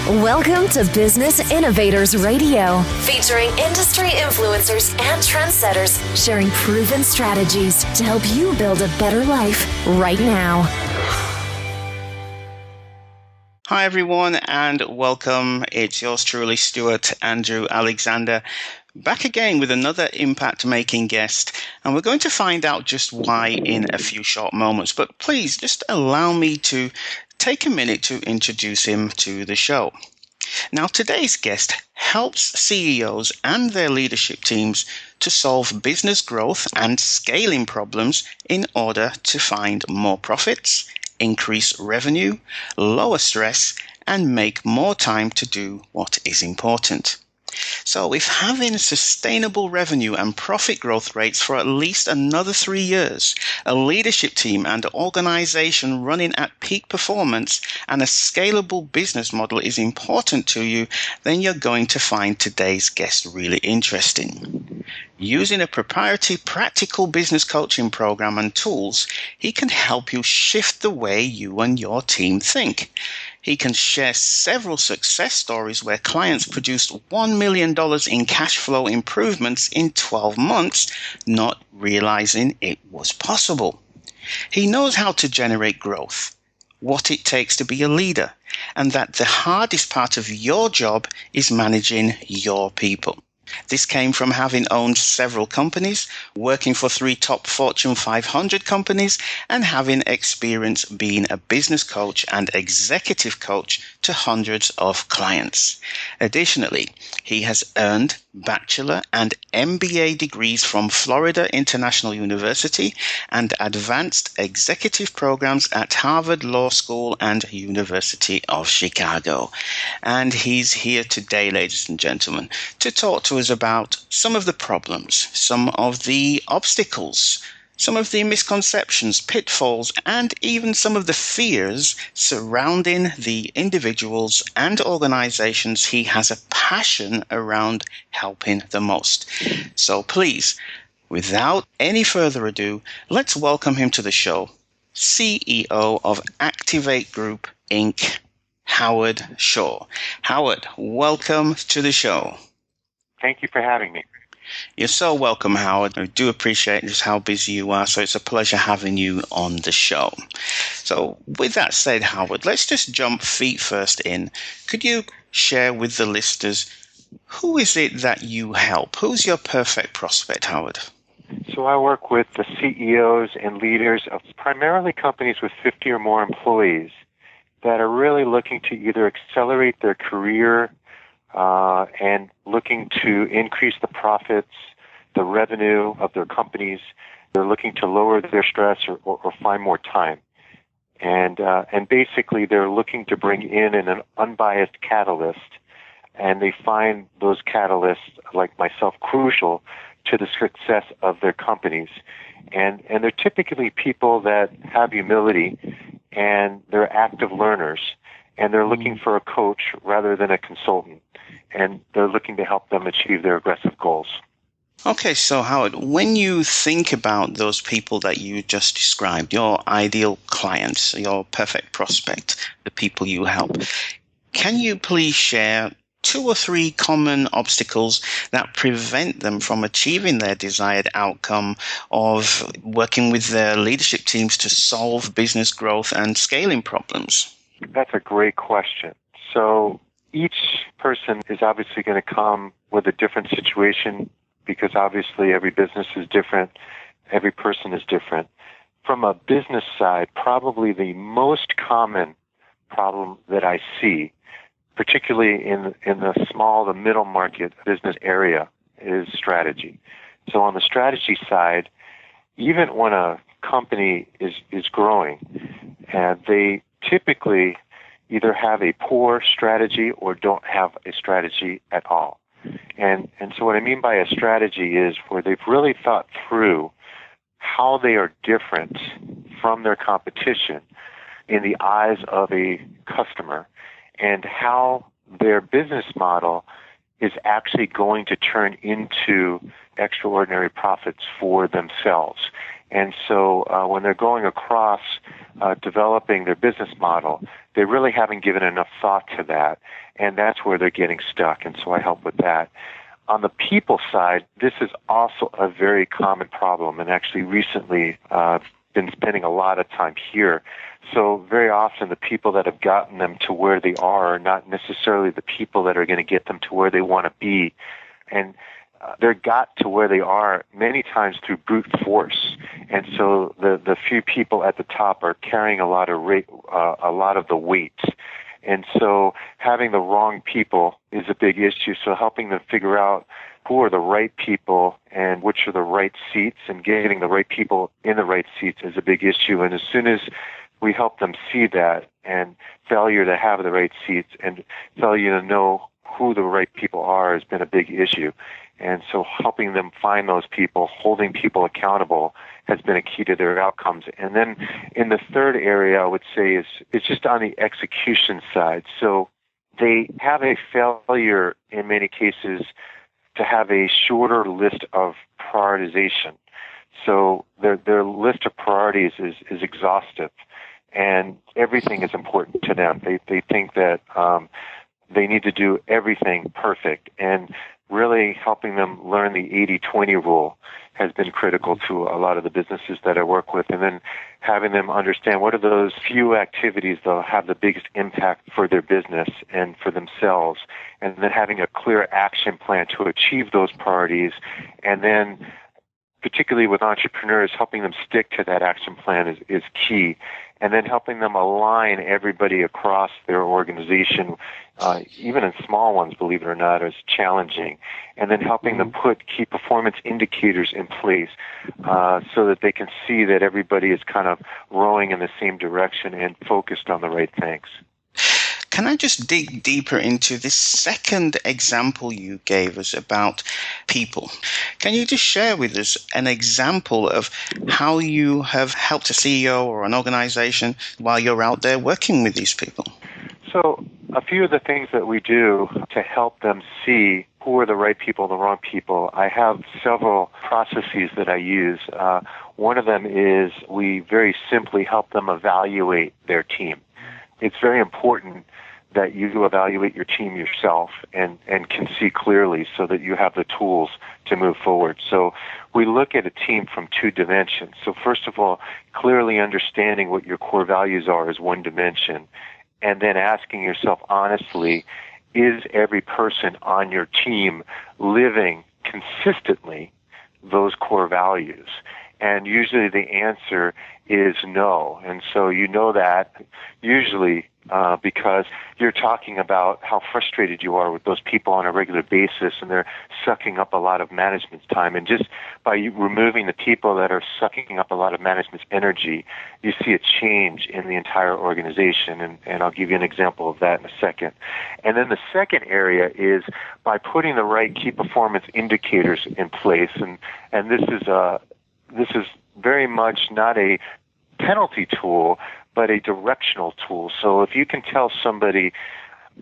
Welcome to Business Innovators Radio, featuring industry influencers and trendsetters sharing proven strategies to help you build a better life right now. Hi, everyone, and welcome. It's yours truly, Stuart Andrew Alexander, back again with another impact-making guest, and we're going to find out just why in a few short moments. But please, just allow me to take a minute to introduce him to the show. Now, today's guest helps CEOs and their leadership teams to solve business growth and scaling problems in order to find more profits, increase revenue, lower stress, and make more time to do what is important. So if having sustainable revenue and profit growth rates for at least another 3 years, a leadership team and organization running at peak performance, and a scalable business model is important to you, then you're going to find today's guest really interesting. Using a proprietary practical business coaching program and tools, he can help you shift the way you and your team think. He can share several success stories where clients produced $1 million in cash flow improvements in 12 months, not realizing it was possible. He knows how to generate growth, what it takes to be a leader, and that the hardest part of your job is managing your people. This came from having owned several companies, working for 3 top Fortune 500 companies, and having experience being a business coach and executive coach to hundreds of clients. Additionally, he has earned bachelor and MBA degrees from Florida International University and advanced executive programs at Harvard Law School and University of Chicago. And he's here today, ladies and gentlemen, to talk to us about some of the problems, some of the obstacles, some of the misconceptions, pitfalls, and even some of the fears surrounding the individuals and organizations he has a passion around helping the most. So please, without any further ado, let's welcome him to the show, CEO of Activate Group, Inc., Howard Shaw. Howard, welcome to the show. Thank you for having me. You're so welcome, Howard. I do appreciate just how busy you are, so it's a pleasure having you on the show. So with that said, Howard, let's just jump feet first in. Could you share with the listeners, who is it that you help? Who's your perfect prospect, Howard? So I work with the CEOs and leaders of primarily companies with 50 or more employees that are really looking to either accelerate their career and looking to increase the profits, the revenue of their companies. They're looking to lower their stress or find more time. And basically they're looking to bring in an unbiased catalyst, and they find those catalysts, like myself, crucial to the success of their companies. And they're typically people that have humility, and they're active learners, and they're looking for a coach rather than a consultant. And they're looking to help them achieve their aggressive goals. Okay, so Howard, when you think about those people that you just described, your ideal clients, your perfect prospect, the people you help, can you please share 2 or 3 common obstacles that prevent them from achieving their desired outcome of working with their leadership teams to solve business growth and scaling problems? That's a great question. So each person is obviously going to come with a different situation, because obviously every business is different, every person is different. From a business side, probably the most common problem that I see, particularly in the small to middle market business area, is strategy. So on the strategy side, even when a company is growing, they typically either have a poor strategy or don't have a strategy at all. And so what I mean by a strategy is where they've really thought through how they are different from their competition in the eyes of a customer, and how their business model is actually going to turn into extraordinary profits for themselves. And so when they're going across developing their business model, they really haven't given enough thought to that, and that's where they're getting stuck, and so I help with that. On the people side, this is also a very common problem, and actually recently been spending a lot of time here. So very often the people that have gotten them to where they are not necessarily the people that are going to get them to where they want to be. And they're got to where they are many times through brute force. And so the few people at the top are carrying a lot of the weight. And so having the wrong people is a big issue. So helping them figure out who are the right people and which are the right seats, and getting the right people in the right seats is a big issue. And as soon as we help them see that, and failure to have the right seats and failure to know who the right people are has been a big issue. And so helping them find those people, holding people accountable, has been a key to their outcomes. And then in the third area, I would say is just on the execution side. So they have a failure in many cases to have a shorter list of prioritization. So their list of priorities is exhaustive, and everything is important to them. They think that they need to do everything perfect, and really helping them learn the 80-20 rule has been critical to a lot of the businesses that I work with, and then having them understand what are those few activities that will have the biggest impact for their business and for themselves, and then having a clear action plan to achieve those priorities, and then particularly with entrepreneurs, helping them stick to that action plan is key. And then helping them align everybody across their organization, even in small ones, believe it or not, is challenging. And then helping them put key performance indicators in place so that they can see that everybody is kind of rowing in the same direction and focused on the right things. Can I just dig deeper into this second example you gave us about people? Can you just share with us an example of how you have helped a CEO or an organization while you're out there working with these people? So a few of the things that we do to help them see who are the right people, the wrong people, I have several processes that I use. One of them is we very simply help them evaluate their team. It's very important that you evaluate your team yourself and can see clearly so that you have the tools to move forward. So we look at a team from two dimensions. So first of all, clearly understanding what your core values are is one dimension, and then asking yourself honestly, is every person on your team living consistently those core values? And usually the answer is no. And so you know that usually because you're talking about how frustrated you are with those people on a regular basis, and they're sucking up a lot of management's time. And just by removing the people that are sucking up a lot of management's energy, you see a change in the entire organization. And I'll give you an example of that in a second. And then the second area is by putting the right key performance indicators in place. And this is very much not a penalty tool, but a directional tool. So if you can tell somebody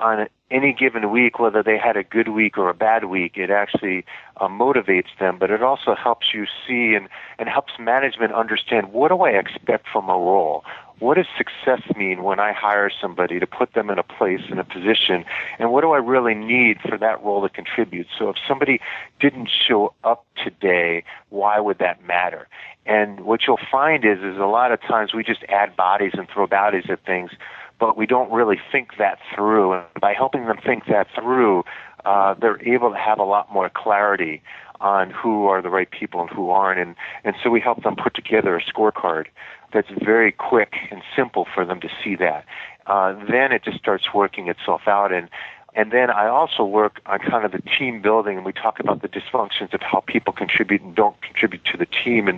on any given week whether they had a good week or a bad week, it actually motivates them, but it also helps you see and helps management understand, what do I expect from a role? What does success mean when I hire somebody to put them in a place, in a position, and what do I really need for that role to contribute? So if somebody didn't show up today, why would that matter? And what you'll find is a lot of times we just add bodies and throw bodies at things, but we don't really think that through. And by helping them think that through, they're able to have a lot more clarity on who are the right people and who aren't. And so we help them put together a scorecard that's very quick and simple for them to see that. Then it just starts working itself out. And then I also work on kind of the team building, and we talk about the dysfunctions of how people contribute and don't contribute to the team.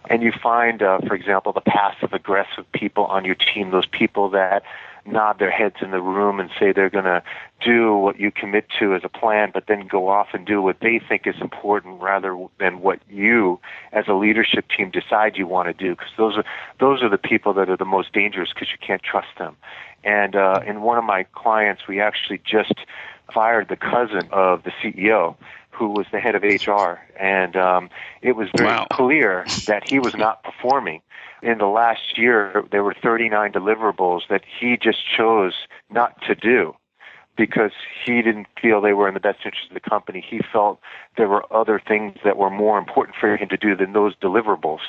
And you find, for example, the passive-aggressive people on your team, those people that nod their heads in the room and say they're going to do what you commit to as a plan, but then go off and do what they think is important rather than what you as a leadership team decide you want to do, because those are the people that are the most dangerous because you can't trust them. And in one of my clients, we actually just fired the cousin of the CEO, who was the head of HR, and it was very clear that he was not performing. In the last year, there were 39 deliverables that he just chose not to do because he didn't feel they were in the best interest of the company. He felt there were other things that were more important for him to do than those deliverables.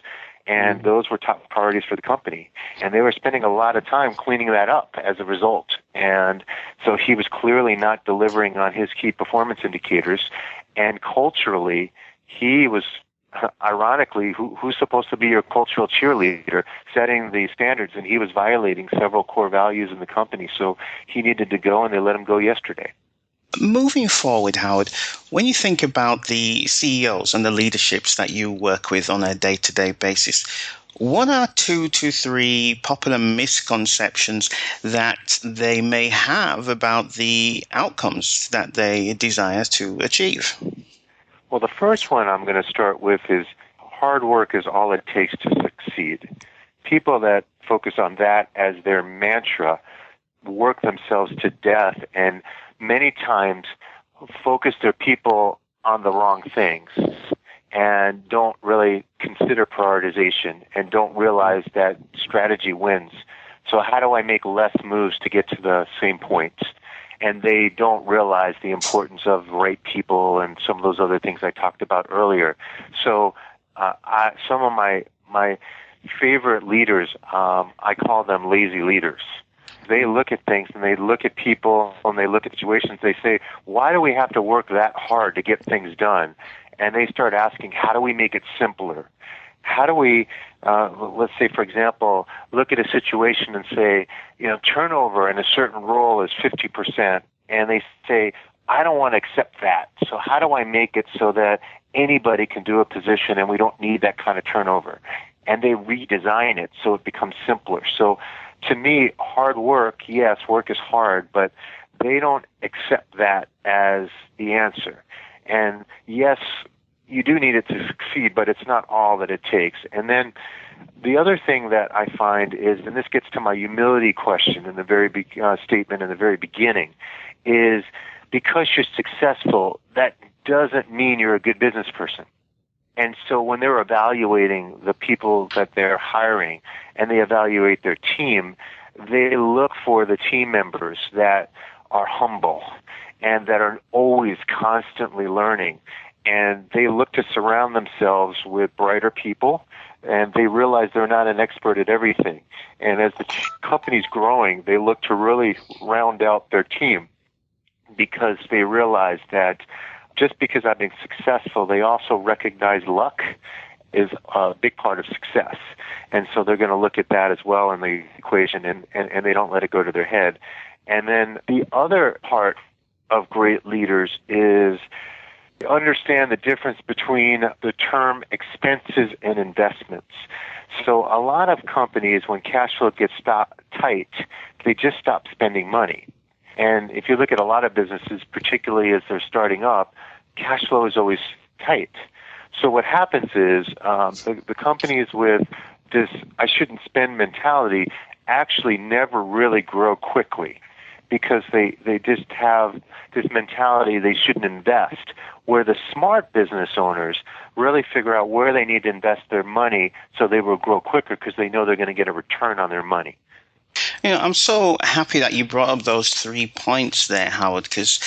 And those were top priorities for the company. And they were spending a lot of time cleaning that up as a result. And so he was clearly not delivering on his key performance indicators. And culturally, he was, ironically, who's supposed to be your cultural cheerleader, setting the standards, and he was violating several core values in the company. So he needed to go, and they let him go yesterday. Moving forward, Howard, when you think about the CEOs and the leaderships that you work with on a day-to-day basis, what are 2 to 3 popular misconceptions that they may have about the outcomes that they desire to achieve? Well, the first one I'm going to start with is hard work is all it takes to succeed. People that focus on that as their mantra work themselves to death and many times focus their people on the wrong things and don't really consider prioritization and don't realize that strategy wins. So how do I make less moves to get to the same point? And they don't realize the importance of right people and some of those other things I talked about earlier. So some of my favorite leaders, I call them lazy leaders. They look at things and they look at people and they look at situations. They say, why do we have to work that hard to get things done? And they start asking, how do we make it simpler? How do we, let's say, for example, look at a situation and say, turnover in a certain role is 50%. And they say, I don't want to accept that. So how do I make it so that anybody can do a position and we don't need that kind of turnover? And they redesign it so it becomes simpler. So to me, hard work, yes, work is hard, but they don't accept that as the answer. And yes, you do need it to succeed, but it's not all that it takes. And then the other thing that I find is, and this gets to my humility question in the very statement in the very beginning, is because you're successful, that doesn't mean you're a good business person. And so when they're evaluating the people that they're hiring and they evaluate their team, they look for the team members that are humble and that are always constantly learning. And they look to surround themselves with brighter people, and they realize they're not an expert at everything. And as the company's growing, they look to really round out their team because they realize that just because I've been successful, they also recognize luck is a big part of success. And so they're going to look at that as well in the equation, and they don't let it go to their head. And then the other part of great leaders is understand the difference between the term expenses and investments. So a lot of companies, when cash flow gets tight, they just stop spending money. And if you look at a lot of businesses, particularly as they're starting up, cash flow is always tight. So what happens is the companies with this I shouldn't spend mentality actually never really grow quickly because they just have this mentality they shouldn't invest, where the smart business owners really figure out where they need to invest their money so they will grow quicker because they know they're going to get a return on their money. I'm so happy that you brought up those 3 points there, Howard, because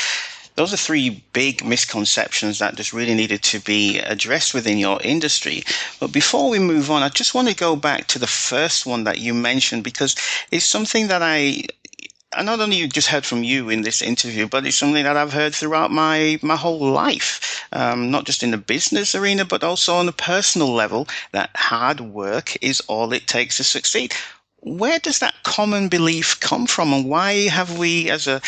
those are 3 big misconceptions that just really needed to be addressed within your industry. But before we move on, I just want to go back to the first one that you mentioned, because it's something that I not only just heard from you in this interview, but it's something that I've heard throughout my whole life, not just in the business arena, but also on a personal level, that hard work is all it takes to succeed. Where does that common belief come from, and why have we, as a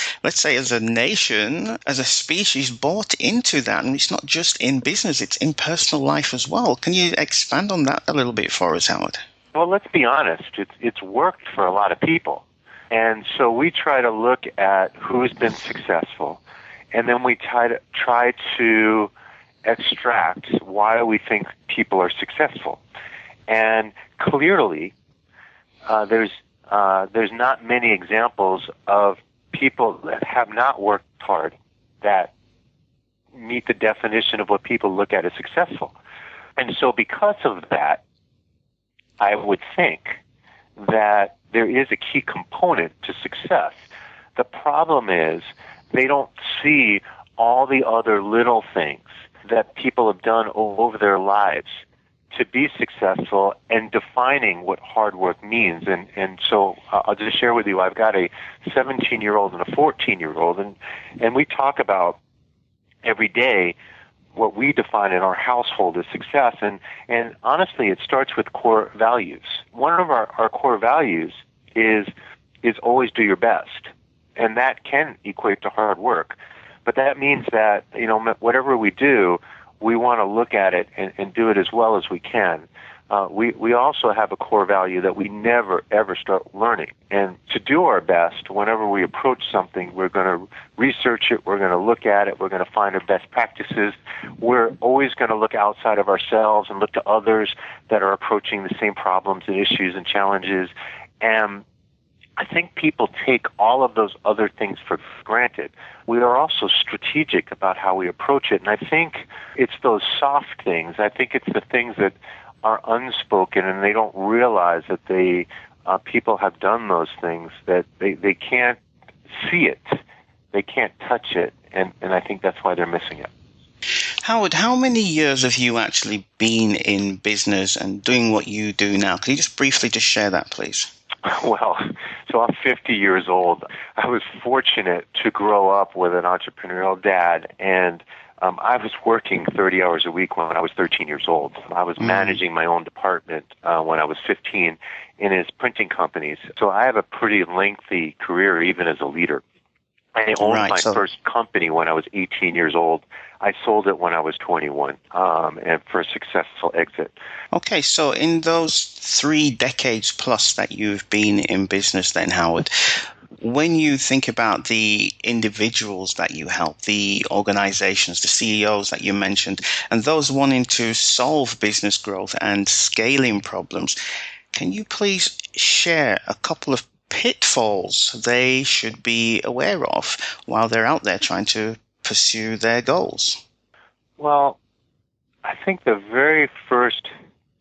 nation, as a species, bought into that? And it's not just in business, it's in personal life as well. Can you expand on that a little bit for us, Howard? Well, let's be honest. It's worked for a lot of people. And so we try to look at who's been successful, and then we try to extract why we think people are successful. And clearly, there's not many examples of people that have not worked hard that meet the definition of what people look at as successful. And so because of that, I would think that there is a key component to success. The problem is they don't see all the other little things that people have done over their lives to be successful and defining what hard work means. And so I'll just share with you, I've got a 17-year-old and a 14-year-old, and we talk about every day what we define in our household as success. And honestly, it starts with core values. One of our core values is always do your best. And that can equate to hard work. But that means that, whatever we do, we want to look at it and do it as well as we can. We also have a core value that we never, ever start learning. And to do our best, whenever we approach something, we're going to research it, we're going to look at it, we're going to find our best practices. We're always going to look outside of ourselves and look to others that are approaching the same problems and issues and challenges. And I think people take all of those other things for granted. We are also strategic about how we approach it. And I think it's those soft things. I think it's the things that are unspoken and they don't realize that people have done those things, that they can't see it. They can't touch it. And I think that's why they're missing it. Howard, how many years have you actually been in business and doing what you do now? Could you just briefly just share that, please? Well, so I'm 50 years old. I was fortunate to grow up with an entrepreneurial dad, and I was working 30 hours a week when I was 13 years old. I was managing my own department when I was 15 in his printing companies. So I have a pretty lengthy career even as a leader. I owned my first company when I was 18 years old. I sold it when I was 21 and for a successful exit. Okay, so in those 3 decades plus that you've been in business then, Howard, when you think about the individuals that you help, the organizations, the CEOs that you mentioned, and those wanting to solve business growth and scaling problems, can you please share a couple of pitfalls they should be aware of while they're out there trying to pursue their goals? Well, I think the very first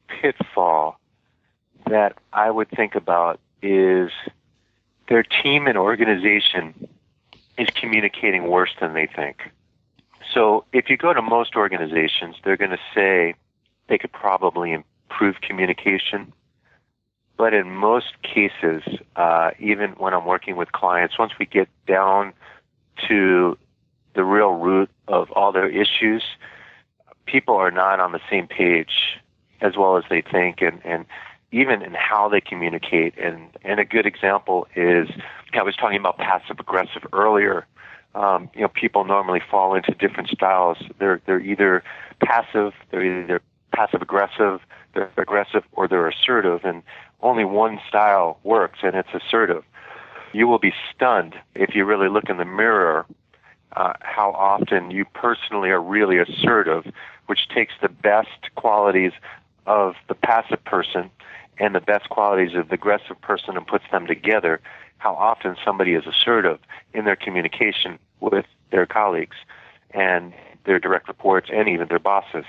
pitfall that I would think about is their team and organization is communicating worse than they think. So if you go to most organizations, they're going to say they could probably improve communication. But in most cases, even when I'm working with clients, once we get down to the real root of all their issues, people are not on the same page as well as they think, and even in how they communicate. And a good example is, I was talking about passive-aggressive earlier. People normally fall into different styles. They're either passive, they're passive-aggressive, they're aggressive, or they're assertive, and only one style works, and it's assertive. You will be stunned if you really look in the mirror how often you personally are really assertive, which takes the best qualities of the passive person and the best qualities of the aggressive person and puts them together. How often somebody is assertive in their communication with their colleagues and their direct reports and even their bosses.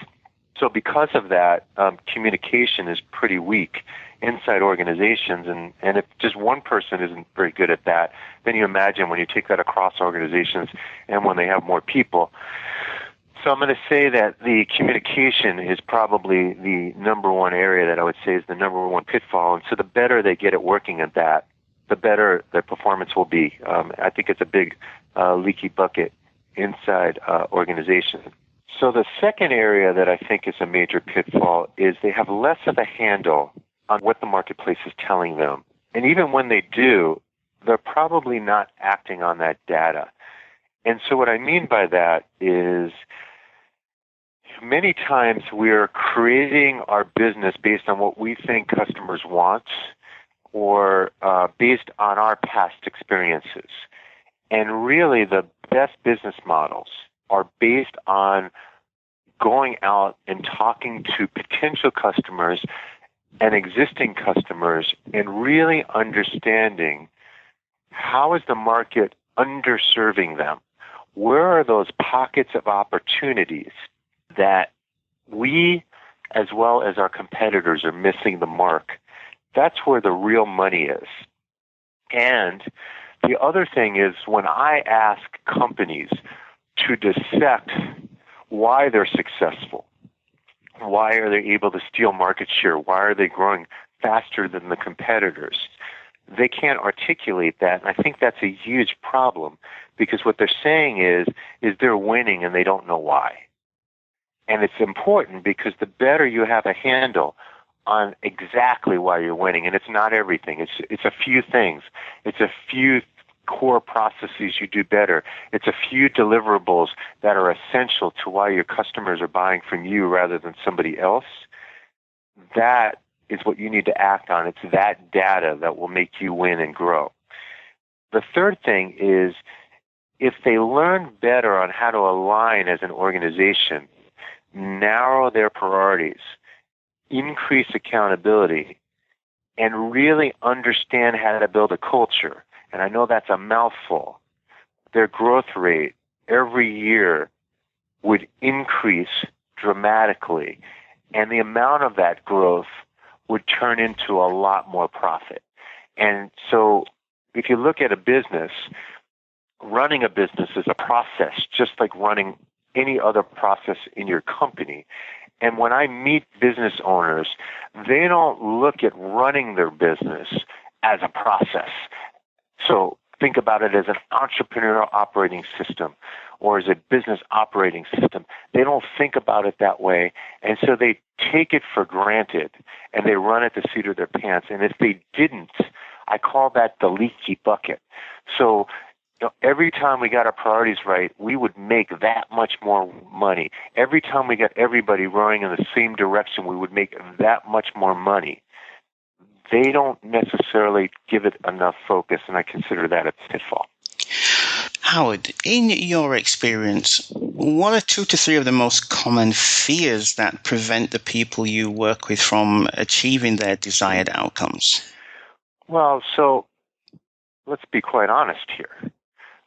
So because of that, communication is pretty weak inside organizations, and if just one person isn't very good at that, then you imagine when you take that across organizations and when they have more people. So I'm going to say that the communication is probably the number one area that I would say is the number one pitfall, and so the better they get at working at that, the better their performance will be. I think it's a big leaky bucket inside organizations. So the second area that I think is a major pitfall is they have less of a handle on what the marketplace is telling them. And even when they do, they're probably not acting on that data. And so what I mean by that is many times we're creating our business based on what we think customers want or based on our past experiences. And really the best business models are based on going out and talking to potential customers and existing customers and really understanding how is the market underserving them? where are those pockets of opportunities that we, as well as our competitors, are missing the mark? That's where the real money is. And the other thing is, when I ask companies to dissect why they're successful, why are they able to steal market share, why are they growing faster than the competitors, they can't articulate that. And I think that's a huge problem, because what they're saying is they're winning and they don't know why. And it's important, because the better you have a handle on exactly why you're winning, and it's not everything. It's a few things. It's a few core processes you do better. It's a few deliverables that are essential to why your customers are buying from you rather than somebody else. That is what you need to act on. It's that data that will make you win and grow. The third thing is, if they learn better on how to align as an organization, narrow their priorities, increase accountability, and really understand how to build a culture, and I know that's a mouthful, their growth rate every year would increase dramatically, and the amount of that growth would turn into a lot more profit. And so if you look at a business, running a business is a process, just like running any other process in your company. And when I meet business owners, they don't look at running their business as a process. So think about it as an entrepreneurial operating system or as a business operating system. They don't think about it that way. And so they take it for granted and they run at the seat of their pants. And if they didn't, I call that the leaky bucket. So every time we got our priorities right, we would make that much more money. Every time we got everybody rowing in the same direction, we would make that much more money. They don't necessarily give it enough focus, and I consider that a pitfall. Howard, in your experience, what are 2 to 3 of the most common fears that prevent the people you work with from achieving their desired outcomes? Well, so let's be quite honest here.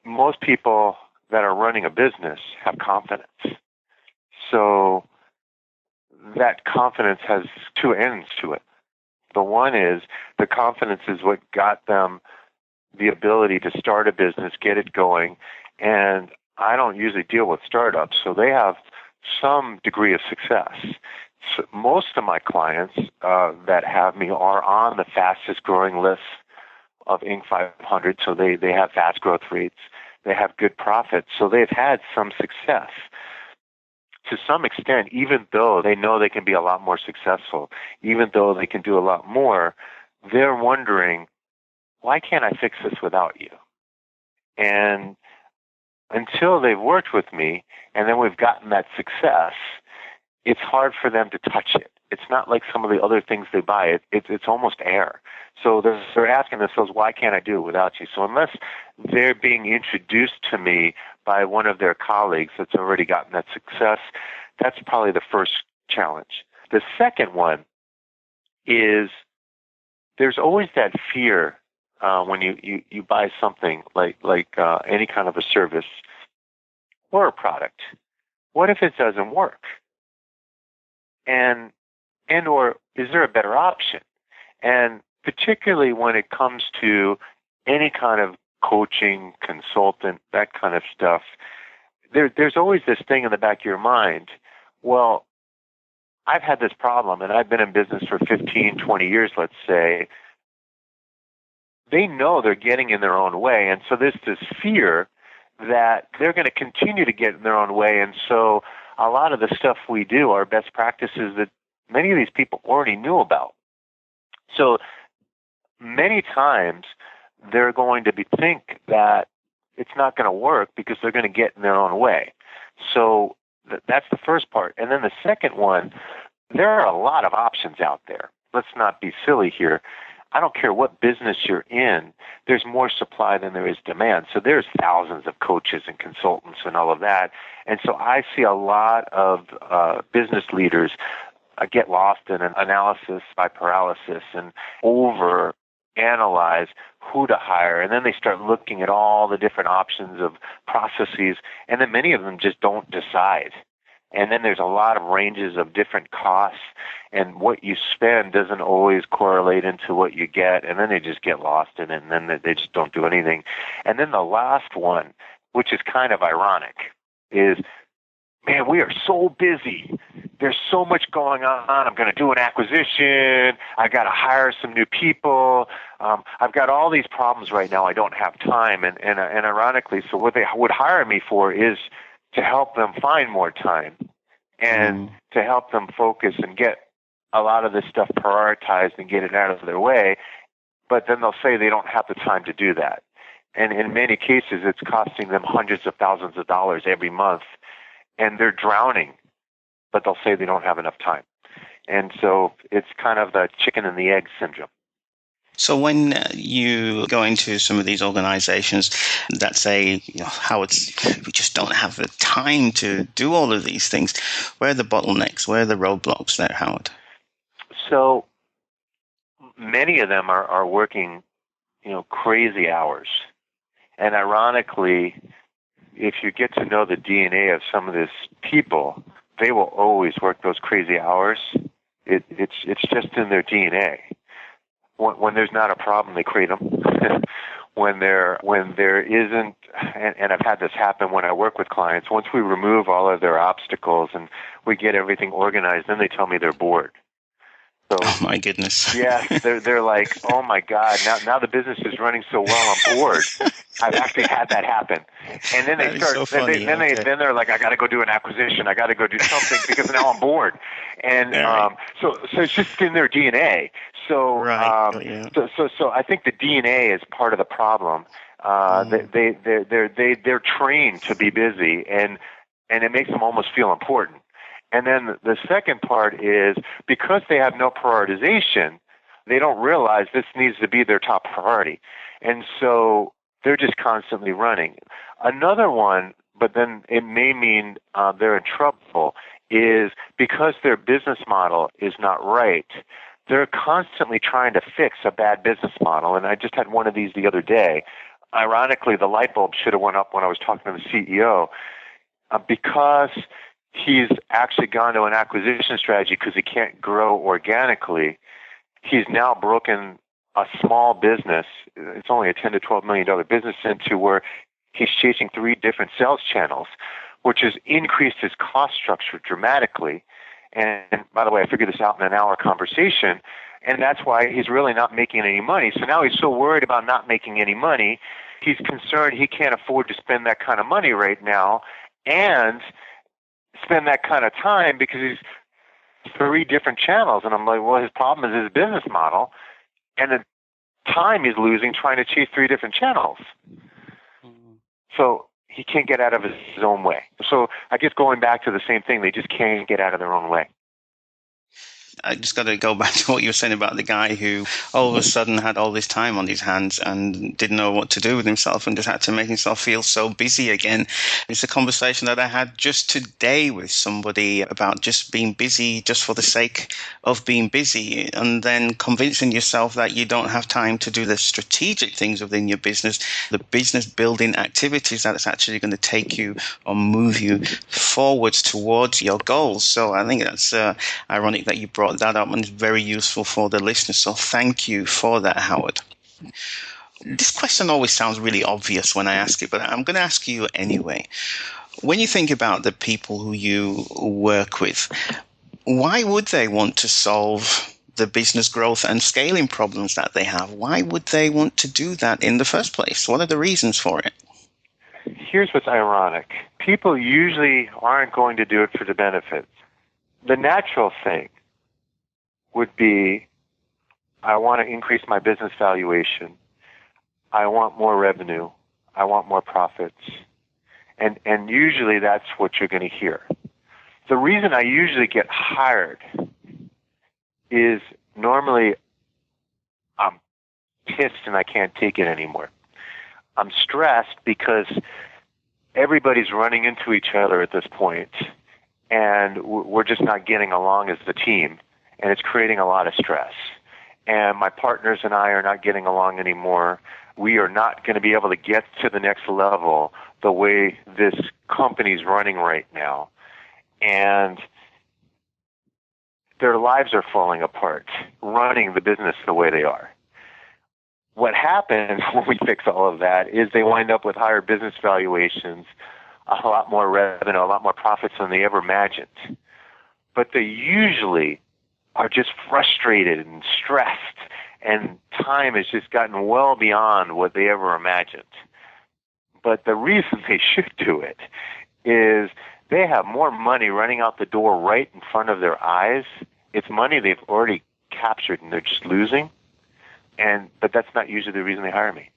Most people that are running a business have confidence. So that confidence has 2 ends to it. The one is the confidence is what got them the ability to start a business, get it going. And I don't usually deal with startups, so they have some degree of success. So most of my clients that have me are on the fastest growing list of Inc. 500, so they have fast growth rates. They have good profits, so they've had some success. To some extent, even though they know they can be a lot more successful, even though they can do a lot more, they're wondering, why can't I fix this without you? And until they've worked with me, and then we've gotten that success, it's hard for them to touch it. It's not like some of the other things they buy. It's almost air. So they're asking themselves, why can't I do it without you? So unless they're being introduced to me by one of their colleagues that's already gotten that success, that's probably the first challenge. The second one is there's always that fear when you buy something like any kind of a service or a product. What if it doesn't work? And or is there a better option? And particularly when it comes to any kind of coaching, consultant, that kind of stuff, there's always this thing in the back of your mind, well, I've had this problem and I've been in business for 15, 20 years, let's say. They know they're getting in their own way, and so there's this fear that they're going to continue to get in their own way, and so a lot of the stuff we do are best practices that many of these people already knew about. So many times they're going to think that it's not going to work because they're going to get in their own way. So that's the first part. And then the second one, there are a lot of options out there. Let's not be silly here. I don't care what business you're in, there's more supply than there is demand. So there's thousands of coaches and consultants and all of that. And so I see a lot of business leaders get lost in an analysis by paralysis and over analyze who to hire, and then they start looking at all the different options of processes, and then many of them just don't decide. And then there's a lot of ranges of different costs, and what you spend doesn't always correlate into what you get, and then they just get lost in it, and then they just don't do anything. And then the last one, which is kind of ironic, is, man, we are so busy. There's so much going on. I'm going to do an acquisition. I got to hire some new people. I've got all these problems right now. I don't have time. And ironically, so what they would hire me for is to help them find more time and to help them focus and get a lot of this stuff prioritized and get it out of their way. But then they'll say they don't have the time to do that. And in many cases, it's costing them hundreds of thousands of dollars every month. And they're drowning, but they'll say they don't have enough time. And so it's kind of the chicken and the egg syndrome. So when you go into some of these organizations that say, Howard, we just don't have the time to do all of these things, where are the bottlenecks? Where are the roadblocks there, Howard? So many of them are working, crazy hours. And ironically, if you get to know the DNA of some of these people, they will always work those crazy hours. It's just in their DNA. When there's not a problem, they create them. when there isn't, and I've had this happen when I work with clients. Once we remove all of their obstacles and we get everything organized, then they tell me they're bored. So, oh my goodness! Yeah, they're like, oh my God! Now the business is running so well, I'm bored. I've actually had that happen, and then they start. So funny. Then they're like, I got to go do an acquisition. I got to go do something because now I'm bored. And so it's just in their DNA. So so I think the DNA is part of the problem. They're trained to be busy, and it makes them almost feel important. And then the second part is because they have no prioritization, they don't realize this needs to be their top priority. And so they're just constantly running. Another one, but then it may mean they're in trouble, is because their business model is not right, they're constantly trying to fix a bad business model. And I just had one of these the other day. Ironically, the light bulb should have went up when I was talking to the CEO because he's actually gone to an acquisition strategy because he can't grow organically. He's now broken a small business. It's only a $10 to $12 million business into where he's chasing 3 different sales channels, which has increased his cost structure dramatically. And by the way, I figured this out in an hour conversation, and that's why he's really not making any money. So now he's so worried about not making any money, he's concerned he can't afford to spend that kind of money right now and spend that kind of time because he's 3 different channels. And I'm like, well, his problem is his business model and the time he's losing trying to chase 3 different channels. So he can't get out of his own way. So I guess going back to the same thing, they just can't get out of their own way. I just got to go back to what you were saying about the guy who all of a sudden had all this time on his hands and didn't know what to do with himself and just had to make himself feel so busy again. It's a conversation that I had just today with somebody about just being busy just for the sake of being busy and then convincing yourself that you don't have time to do the strategic things within your business, the business building activities that's actually going to take you or move you forwards towards your goals. So I think that's ironic that you brought that up and it's very useful for the listeners. So thank you for that, Howard. This question always sounds really obvious when I ask it, but I'm going to ask you anyway. When you think about the people who you work with, why would they want to solve the business growth and scaling problems that they have? Why would they want to do that in the first place? What are the reasons for it? Here's what's ironic. People usually aren't going to do it for the benefits. The natural thing would be, I want to increase my business valuation. I want more revenue. I want more profits. And usually that's what you're going to hear. The reason I usually get hired is normally I'm pissed and I can't take it anymore. I'm stressed because everybody's running into each other at this point, and we're just not getting along as a team. And it's creating a lot of stress. and my partners and I are not getting along anymore. We are not going to be able to get to the next level the way this company's running right now. And their lives are falling apart, running the business the way they are. What happens when we fix all of that is they wind up with higher business valuations, a lot more revenue, a lot more profits than they ever imagined. But they usually are just frustrated and stressed, and time has just gotten well beyond what they ever imagined. But the reason they should do it is they have more money running out the door right in front of their eyes. It's money they've already captured and they're just losing. But that's not usually the reason they hire me.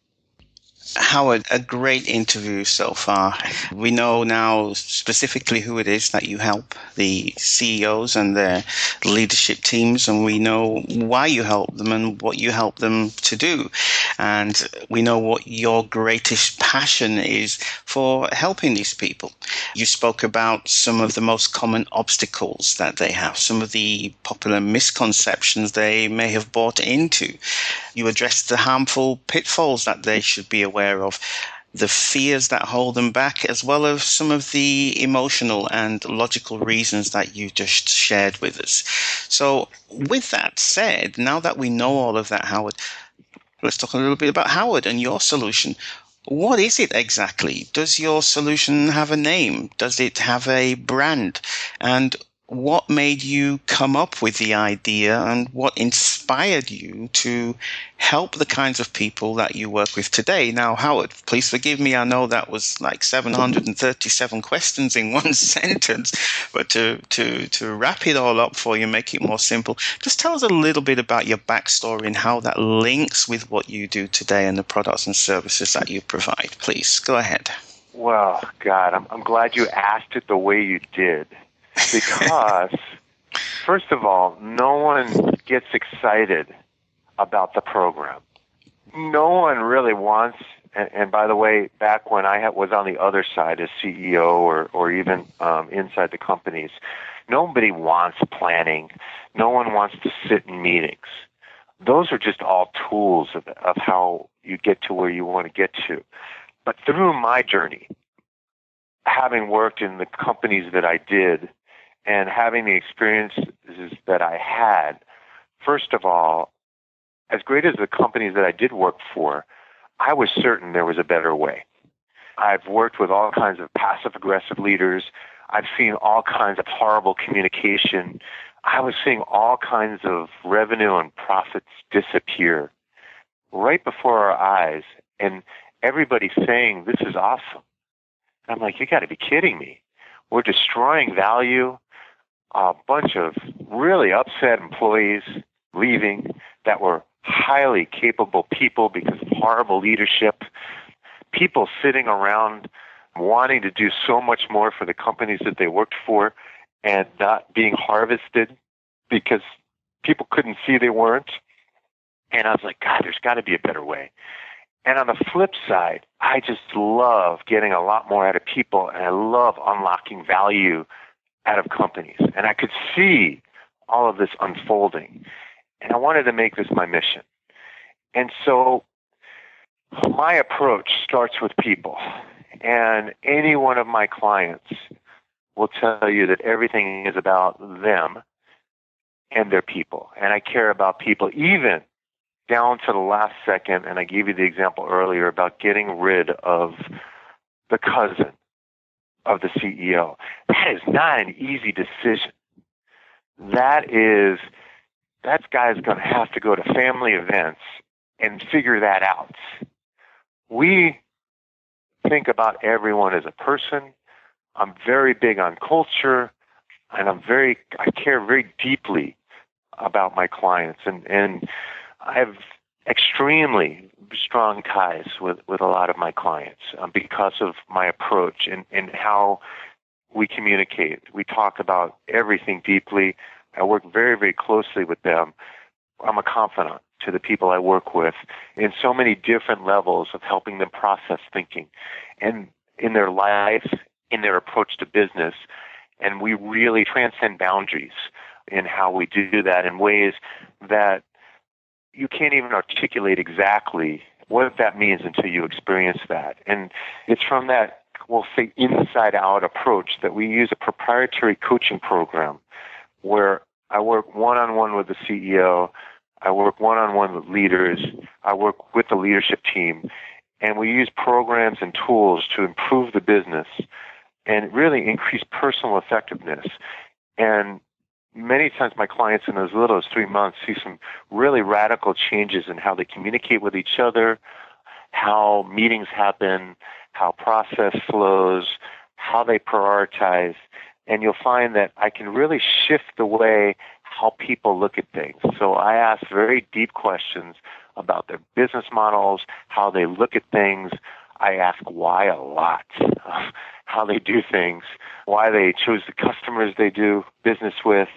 Howard, a great interview so far. We know now specifically who it is that you help, the CEOs and their leadership teams, and we know why you help them and what you help them to do. And we know what your greatest passion is for helping these people. You spoke about some of the most common obstacles that they have, some of the popular misconceptions they may have bought into. You addressed the harmful pitfalls that they should be aware of, the fears that hold them back, as well as some of the emotional and logical reasons that you just shared with us. So with that said, now that we know all of that, Howard, let's talk a little bit about Howard and your solution. What is it exactly? Does your solution have a name? Does it have a brand? And what made you come up with the idea, and what inspired you to help the kinds of people that you work with today? Now, Howard, please forgive me. I know that was like 737 questions in one sentence, but to wrap it all up for you, make it more simple, just tell us a little bit about your backstory and how that links with what you do today and the products and services that you provide. Please go ahead. Well, God, I'm glad you asked it the way you did. Because, first of all, no one gets excited about the program. No one really wants, and by the way, back when I was on the other side as CEO or even inside the companies, nobody wants planning. No one wants to sit in meetings. Those are just all tools of how you get to where you want to get to. But through my journey, having worked in the companies that I did, and having the experiences that I had, first of all, as great as the companies that I did work for, I was certain there was a better way. I've worked with all kinds of passive-aggressive leaders. I've seen all kinds of horrible communication. I was seeing all kinds of revenue and profits disappear right before our eyes, and everybody saying, "This is awesome." And I'm like, you got to be kidding me. We're destroying value. A bunch of really upset employees leaving that were highly capable people because of horrible leadership. People sitting around wanting to do so much more for the companies that they worked for and not being harvested because people couldn't see they weren't. And I was like, God, there's got to be a better way. And on the flip side, I just love getting a lot more out of people, and I love unlocking value out of companies. And I could see all of this unfolding. And I wanted to make this my mission. And so my approach starts with people. And any one of my clients will tell you that everything is about them and their people. And I care about people even down to the last second. And I gave you the example earlier about getting rid of the cousin of the CEO. That is not an easy decision. That guy's going to have to go to family events and figure that out. We think about everyone as a person. I'm very big on culture, and I care very deeply about my clients, and I have extremely strong ties with a lot of my clients because of my approach and how we communicate. We talk about everything deeply. I work very, very closely with them. I'm a confidant to the people I work with in so many different levels of helping them process thinking and in their lives, in their approach to business. And we really transcend boundaries in how we do that in ways that you can't even articulate exactly what that means until you experience that. And it's from that, we'll say, inside-out approach that we use a proprietary coaching program where I work one-on-one with the CEO, I work one-on-one with leaders, I work with the leadership team, and we use programs and tools to improve the business and really increase personal effectiveness. And many times my clients in as little as 3 months see some really radical changes in how they communicate with each other, how meetings happen, how process flows, how they prioritize. And you'll find that I can really shift the way how people look at things. So I ask very deep questions about their business models, how they look at things. I ask why a lot, how they do things, why they choose the customers they do business with,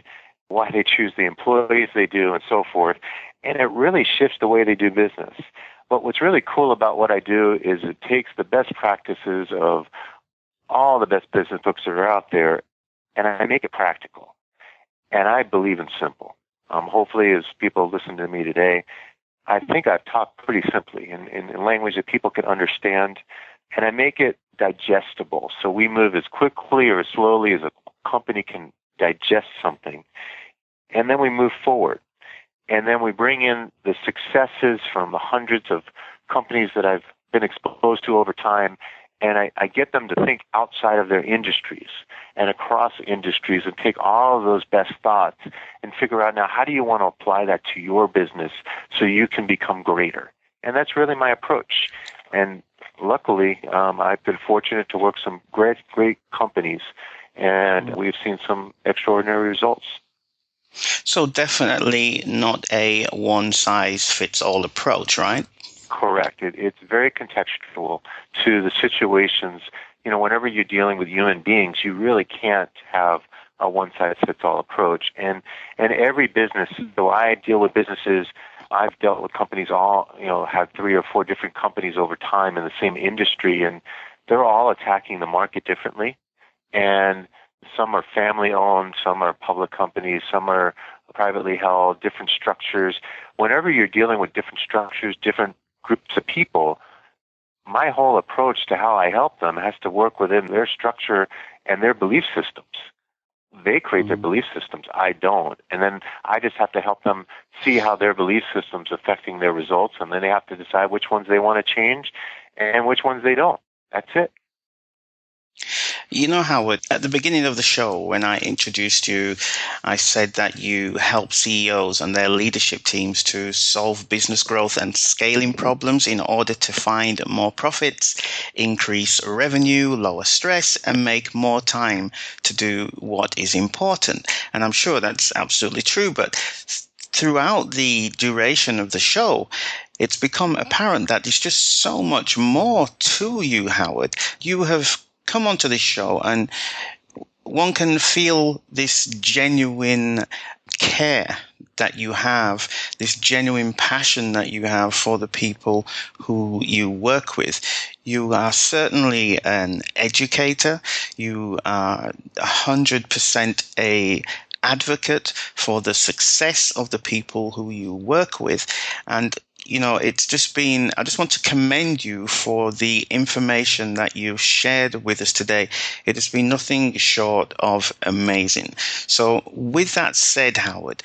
why they choose the employees they do, and so forth. And it really shifts the way they do business. But what's really cool about what I do is it takes the best practices of all the best business books that are out there, and I make it practical. And I believe in simple. Hopefully, as people listen to me today, I think I've talked pretty simply in language that people can understand, and I make it digestible. So we move as quickly or as slowly as a company can digest something, and then we move forward. And then we bring in the successes from the hundreds of companies that I've been exposed to over time, and I get them to think outside of their industries and across industries and take all of those best thoughts and figure out, now, how do you want to apply that to your business so you can become greater? And that's really my approach. And luckily, I've been fortunate to work some great companies, and we've seen some extraordinary results. So definitely not a one-size-fits-all approach, right? Correct. It's very contextual to the situations. You know, whenever you're dealing with human beings, you really can't have a one-size-fits-all approach. And every business, so I deal with businesses, I've dealt with companies have 3 or 4 different companies over time in the same industry, and they're all attacking the market differently. And some are family-owned, some are public companies, some are privately held, different structures. Whenever you're dealing with different structures, different groups of people, my whole approach to how I help them has to work within their structure and their belief systems. They create their belief systems. I don't. And then I just have to help them see how their belief systems affecting their results, and then they have to decide which ones they want to change and which ones they don't. That's it. You know, Howard, at the beginning of the show, when I introduced you, I said that you help CEOs and their leadership teams to solve business growth and scaling problems in order to find more profits, increase revenue, lower stress, and make more time to do what is important. And I'm sure that's absolutely true. But throughout the duration of the show, it's become apparent that there's just so much more to you, Howard. You have come onto this show, and one can feel this genuine care that you have, this genuine passion that you have for the people who you work with. You are certainly an educator. You are 100% a advocate for the success of the people who you work with. And you know, it's just been, I just want to commend you for the information that you've shared with us today. It has been nothing short of amazing. So with that said, Howard,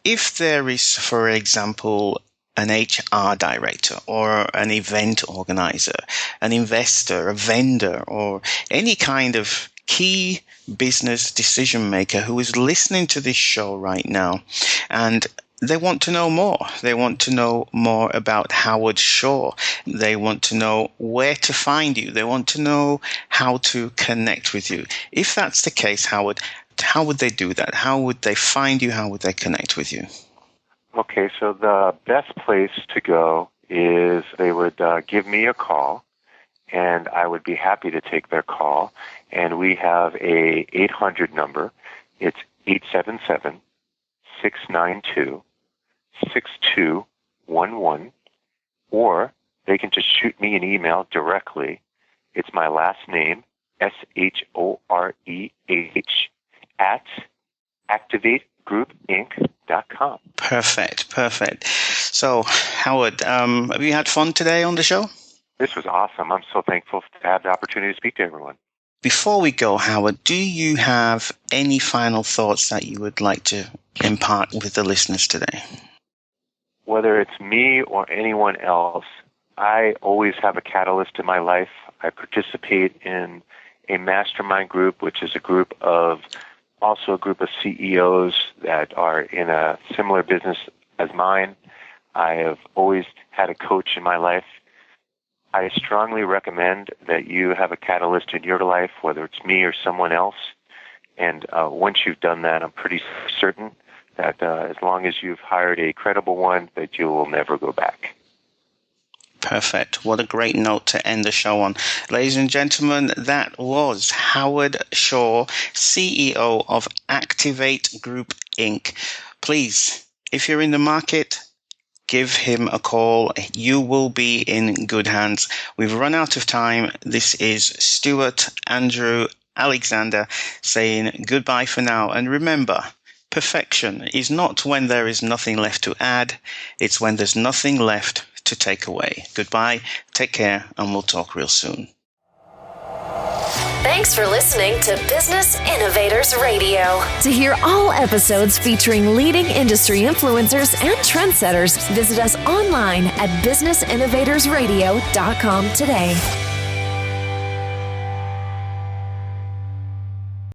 if there is, for example, an HR director or an event organizer, an investor, a vendor, or any kind of key business decision maker who is listening to this show right now, and they want to know more. They want to know more about Howard Shaw. They want to know where to find you. They want to know how to connect with you. If that's the case, Howard, how would they do that? How would they find you? How would they connect with you? Okay, so the best place to go is they would give me a call, and I would be happy to take their call. And we have a 800 number. It's 877-692-6211, or they can just shoot me an email directly. It's my last name, SHOREH, at activategroupinc.com. Perfect. So, Howard, have you had fun today on the show? This was awesome. I'm so thankful to have the opportunity to speak to everyone. Before we go, Howard, do you have any final thoughts that you would like to impart with the listeners today? Whether it's me or anyone else, I always have a catalyst in my life. I participate in a mastermind group, which is a group of CEOs that are in a similar business as mine. I have always had a coach in my life. I strongly recommend that you have a catalyst in your life, whether it's me or someone else. And once you've done that, I'm pretty certain that as long as you've hired a credible one, that you will never go back. Perfect. What a great note to end the show on. Ladies and gentlemen, that was Howard Shaw, CEO of Activate Group, Inc. Please, if you're in the market, give him a call. You will be in good hands. We've run out of time. This is Stuart Andrew Alexander saying goodbye for now. And remember, perfection is not when there is nothing left to add. It's when there's nothing left to take away. Goodbye. Take care, and we'll talk real soon. Thanks for listening to Business Innovators Radio. To hear all episodes featuring leading industry influencers and trendsetters, visit us online at businessinnovatorsradio.com today.